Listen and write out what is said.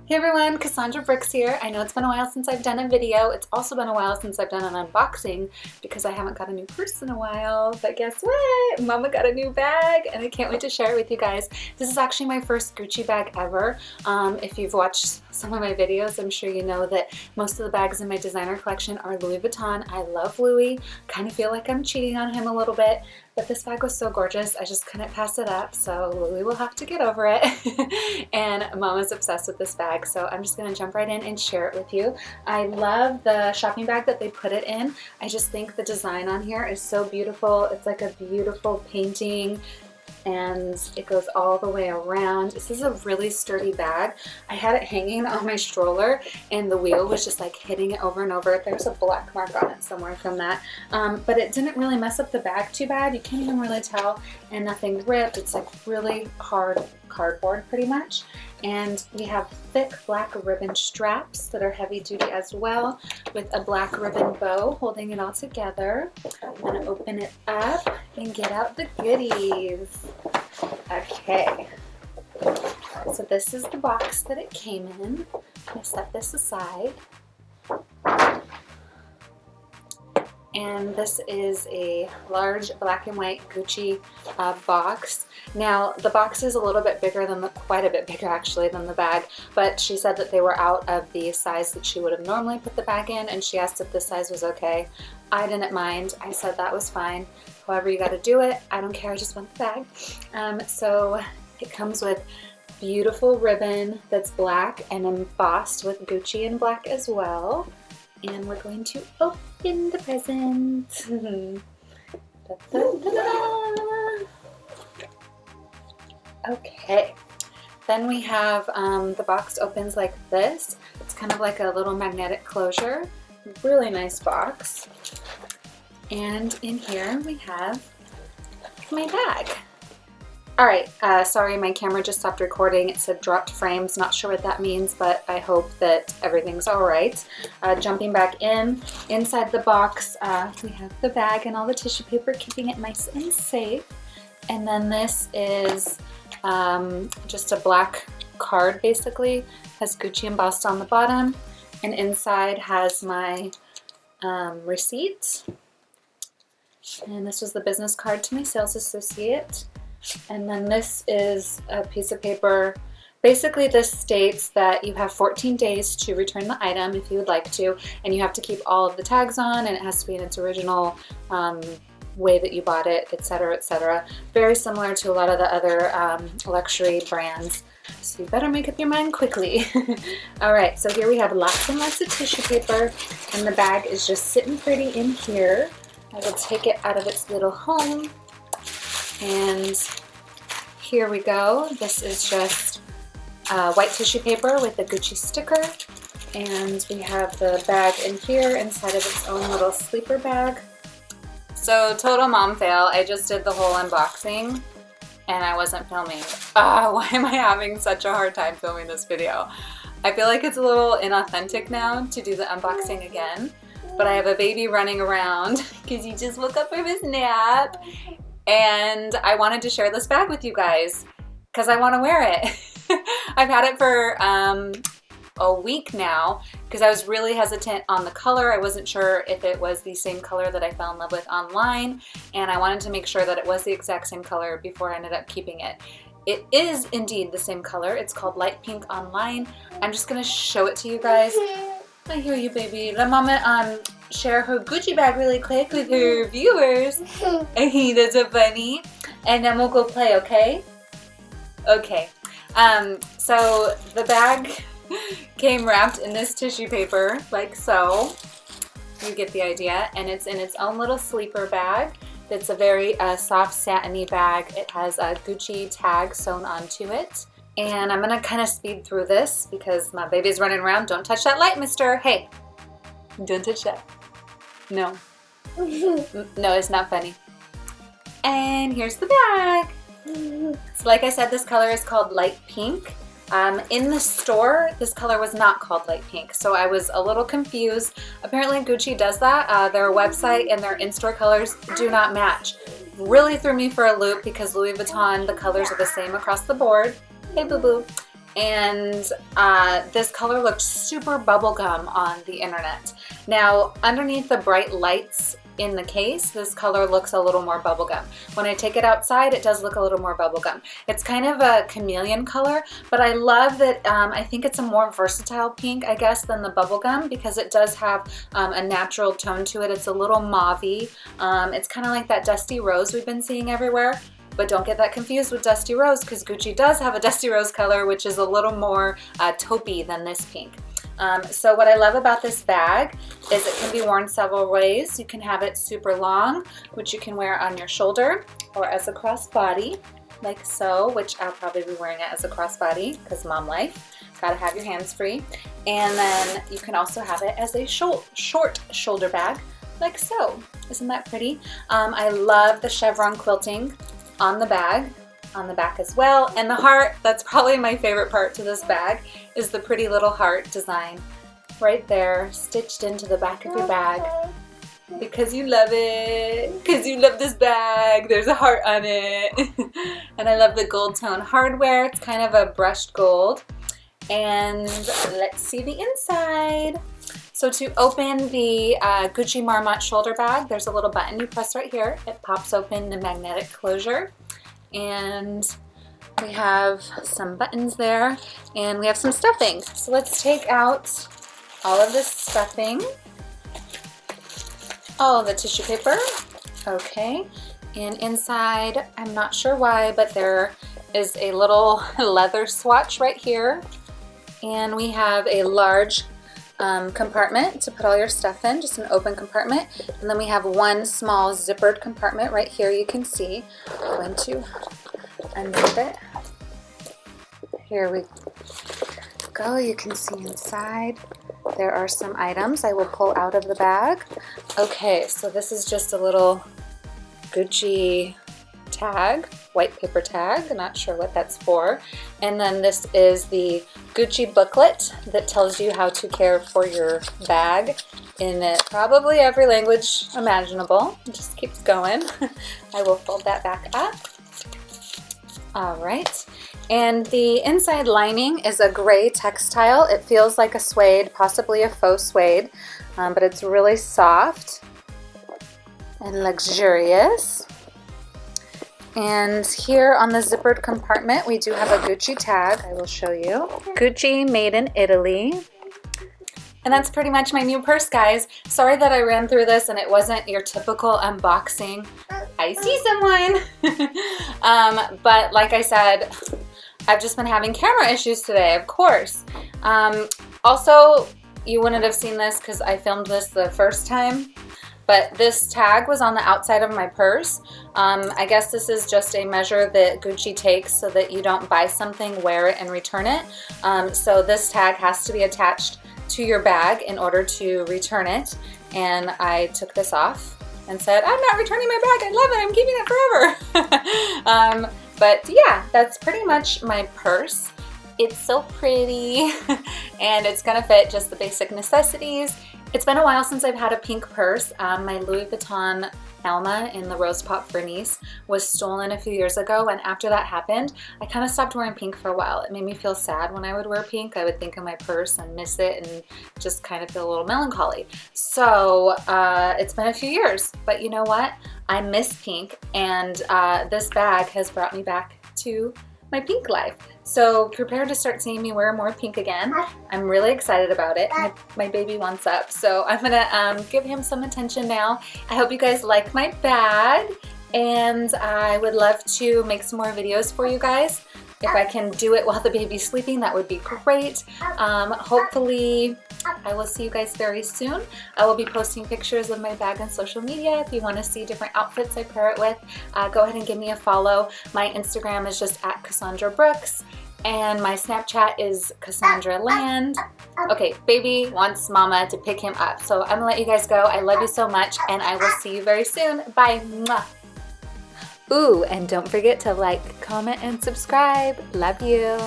Hey everyone, Cassandra Brooks here. I know it's been a while since I've done a video. It's also been a while since I've done an unboxing because I haven't got a new purse in a while. But guess what? Mama got a new bag and I can't wait to share it with you guys. This is actually my first Gucci bag ever. If you've watched some of my videos, I'm sure you know that most of the bags in my designer collection are Louis Vuitton. I love Louis. Kind of feel like I'm cheating on him a little bit. But this bag was so gorgeous, I just couldn't pass it up, so Louis will have to get over it. And Mama's obsessed with this bag, so I'm just gonna jump right in and share it with you. I love the shopping bag that they put it in. I just think the design on here is so beautiful. It's like a beautiful painting, and it goes all the way around. This is a really sturdy bag. I had it hanging on my stroller and the wheel was just like hitting it over and over. There's a black mark on it somewhere from that. But it didn't really mess up the bag too bad. You can't even really tell, and nothing ripped. It's like really hard cardboard pretty much. And we have thick black ribbon straps that are heavy duty as well, with a black ribbon bow holding it all together. I'm gonna open it up and get out the goodies. Okay, so this is the box that it came in. I'm gonna set this aside. And this is a large black and white Gucci box. Now the box is a little bit bigger than quite a bit bigger actually than the bag, but she said that they were out of the size that she would have normally put the bag in, and she asked if this size was okay. I didn't mind. I said that was fine. However you gotta do it, I don't care, I just want the bag. So it comes with beautiful ribbon that's black and embossed with Gucci in black as well. And we're going to open the present. Da, da, da, da. Okay, then we have the box opens like this. It's kind of like a little magnetic closure. Really nice box. And in here we have my bag. All right, sorry, my camera just stopped recording. It said dropped frames. Not sure what that means, but I hope that everything's all right. Jumping back in, inside the box, we have the bag and all the tissue paper, keeping it nice and safe. And then this is just a black card, basically. Has Gucci embossed on the bottom, and inside has my receipt. And this was the business card to my sales associate. And then this is a piece of paper. Basically this states that you have 14 days to return the item if you would like to, and you have to keep all of the tags on, and it has to be in its original way that you bought it, etc., etc. Very similar to a lot of the other luxury brands. So you better make up your mind quickly. Alright, so here we have lots and lots of tissue paper, and the bag is just sitting pretty in here. I will take it out of its little home. And here we go. This is just white tissue paper with a Gucci sticker. And we have the bag in here inside of its own little sleeper bag. So total mom fail. I just did the whole unboxing and I wasn't filming. Why am I having such a hard time filming this video? I feel like it's a little inauthentic now to do the unboxing again. But I have a baby running around because he just woke up from his nap. And I wanted to share this bag with you guys because I want to wear it. I've had it for a week now because I was really hesitant on the color. I wasn't sure if it was the same color that I fell in love with online, and I wanted to make sure that it was the exact same color before I ended up keeping it. It is indeed the same color. It's called light pink online. I'm just going to show it to you guys. I hear you, baby. Let Mama share her Gucci bag really quick with her viewers. That's so funny. And then we'll go play, okay? Okay. So the bag came wrapped in this tissue paper, like so. You get the idea. And it's in its own little sleeper bag. It's a very soft, satiny bag. It has a Gucci tag sewn onto it. And I'm gonna kind of speed through this because my baby's running around. Don't touch that light, mister. Hey, don't touch that. No. No, it's not funny. And here's the bag. So like I said, this color is called light pink. In the store, this color was not called light pink, so I was a little confused. Apparently Gucci does that. Their website and their in-store colors do not match. Really threw me for a loop because Louis Vuitton, the colors are the same across the board. Hey, boo-boo. and this color looked super bubblegum on the internet. Now, underneath the bright lights in the case, this color looks a little more bubblegum. When I take it outside, it does look a little more bubblegum. It's kind of a chameleon color, but I love that. I think it's a more versatile pink, I guess, than the bubblegum, because it does have a natural tone to it. It's a little mauvey. It's kind of like that dusty rose we've been seeing everywhere. But don't get that confused with Dusty Rose, because Gucci does have a Dusty Rose color, which is a little more taupey than this pink. So what I love about this bag is it can be worn several ways. You can have it super long, which you can wear on your shoulder, or as a crossbody, like so, which I'll probably be wearing it as a crossbody, because mom life. Gotta have your hands free. And then you can also have it as a short shoulder bag, like so. Isn't that pretty? I love the chevron quilting on the bag, on the back as well, and the heart. That's probably my favorite part to this bag, is the pretty little heart design right there, stitched into the back of your bag, because you love it, because you love this bag. There's a heart on it. And I love the gold tone hardware. It's kind of a brushed gold. And let's see the inside. So to open the Gucci Marmont shoulder bag, there's a little button you press right here. It pops open the magnetic closure, and we have some buttons there, and we have some stuffing. So let's take out all of this stuffing. Oh, the tissue paper. Okay, and inside, I'm not sure why, but there is a little leather swatch right here, and we have a large compartment to put all your stuff in, just an open compartment. And then we have one small zippered compartment right here, you can see. I'm going to unzip it. Here we go, you can see inside. There are some items I will pull out of the bag. Okay, so this is just a little Gucci tag, white paper tag, I'm not sure what that's for. And then this is the Gucci booklet that tells you how to care for your bag in probably every language imaginable. It just keeps going. I will fold that back up. All right. And the inside lining is a gray textile. It feels like a suede, possibly a faux suede, but it's really soft and luxurious. And here on the zippered compartment, we do have a Gucci tag. I will show you. Gucci, made in Italy. And that's pretty much my new purse, guys. Sorry that I ran through this and it wasn't your typical unboxing. I see someone. But like I said, I've just been having camera issues today, of course. Also, you wouldn't have seen this because I filmed this the first time. But this tag was on the outside of my purse. I guess this is just a measure that Gucci takes so that you don't buy something, wear it, and return it. So this tag has to be attached to your bag in order to return it. And I took this off and said, I'm not returning my bag. I love it. I'm keeping it forever. But yeah, that's pretty much my purse. It's so pretty and it's gonna fit just the basic necessities. It's been a while since I've had a pink purse. My Louis Vuitton Alma in the Rose Pop Bernice was stolen a few years ago, and after that happened, I kind of stopped wearing pink for a while. It made me feel sad when I would wear pink. I would think of my purse and miss it and just kind of feel a little melancholy. So it's been a few years, but you know what? I miss pink, and this bag has brought me back to my pink life. So prepare to start seeing me wear more pink again. I'm really excited about it. My baby wants up, so I'm gonna give him some attention now. I hope you guys like my bag, and I would love to make some more videos for you guys. If I can do it while the baby's sleeping, that would be great. Hopefully, I will see you guys very soon. I will be posting pictures of my bag on social media. If you want to see different outfits I pair it with, go ahead and give me a follow. My Instagram is just @CassandraBrooks, and my Snapchat is CassandraLand. Okay, baby wants mama to pick him up, so I'm gonna let you guys go. I love you so much, and I will see you very soon. Bye. Mwah. Ooh, and don't forget to like, comment, and subscribe. Love you.